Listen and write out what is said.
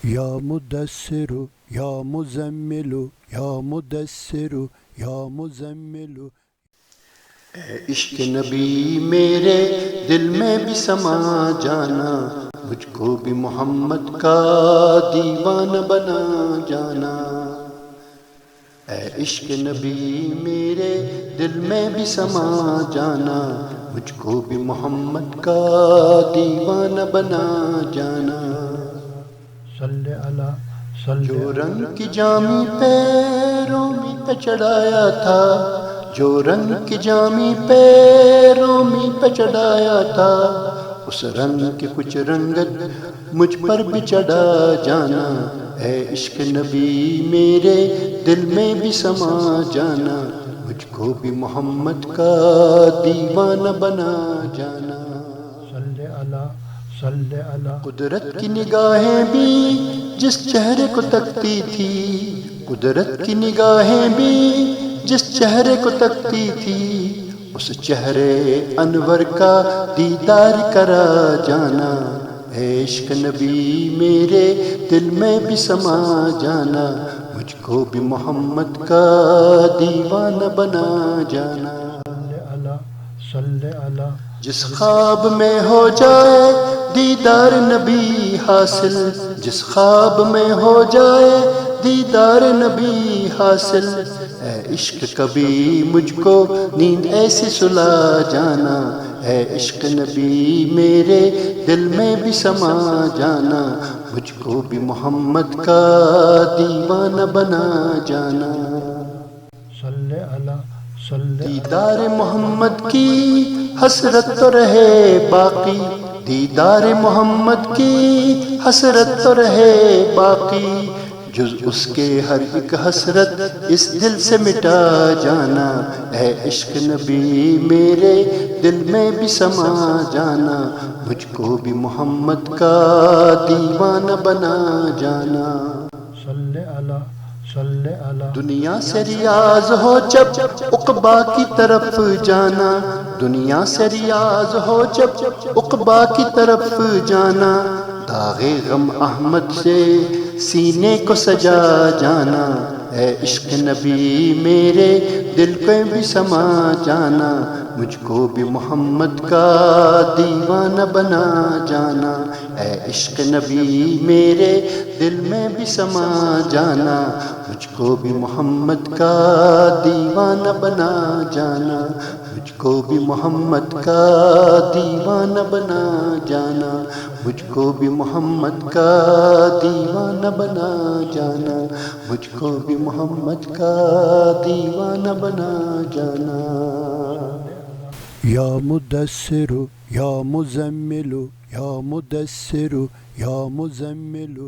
یا مدثر یا مزمل یا مدثر یا مزمل۔ اے عشق نبی میرے دل میں بھی سما جانا، مجھ کو بھی محمد کا دیوانہ بنا جانا۔ اے عشق نبی میرے دل میں بھی سما جانا، مجھ کو بھی محمد کا دیوانہ بنا جانا۔ صلی اللہ جو رنگ کی جامی پیروں میں پہ چڑھایا تھا، جو رنگ کی جامی پیروں میں پہ چڑھایا تھا، اس رنگ کی کچھ رنگت مجھ پر بھی چڑھا جانا۔ اے عشق نبی میرے دل میں بھی سما جانا، مجھ کو بھی محمد کا دیوانہ بنا جانا۔ صلی اللہ قدرت کی نگاہیں بھی جس چہرے کو تکتی تھی، قدرت کی نگاہیں بھی جس چہرے کو تکتی تھی، اس چہرے انور کا دیدار کرا جانا۔ اے عشق نبی میرے دل میں بھی سما جانا، مجھ کو بھی محمد کا دیوانہ بنا جانا۔ صلی اللہ جس خواب میں ہو جائے دیدار نبی حاصل، جس خواب میں ہو جائے دیدار نبی حاصل، اے عشق کبھی مجھ کو نیند ایسی سلا جانا۔ اے عشق نبی میرے دل میں بھی سما جانا، مجھ کو بھی محمد کا دیوانہ بنا جانا۔ دیدار محمد کی حسرت تو رہے باقی، دیدار محمد کی حسرت تو رہے باقی، جز اس کے ہر ایک حسرت اس دل سے مٹا جانا۔ اے عشق نبی میرے دل میں بھی سما جانا، مجھ کو بھی محمد کا دیوانہ بنا جانا۔ دنیا سے ریاض ہو جب عقبا کی طرف جانا، دنیا سے ریاض ہو جب عقبا کی طرف جانا، داغ غم احمد سے سینے کو سجا جانا۔ اے عشق نبی میرے دل کو بھی سما جانا، مجھ کو بھی محمد کا دیوانہ بنا جانا۔ اے عشق نبی میرے دل میں بھی سما جانا، مجھ کو بھی محمد کا دیوانہ بنا جانا، مجھ کو بھی محمد کا دیوانہ بنا جانا، مجھ کو بھی محمد کا دیوانہ بنا جانا، مجھ کو بھی محمد کا دیوانہ بنا جانا۔ یا مدثر یا مزمل یا مدثر یا مزمل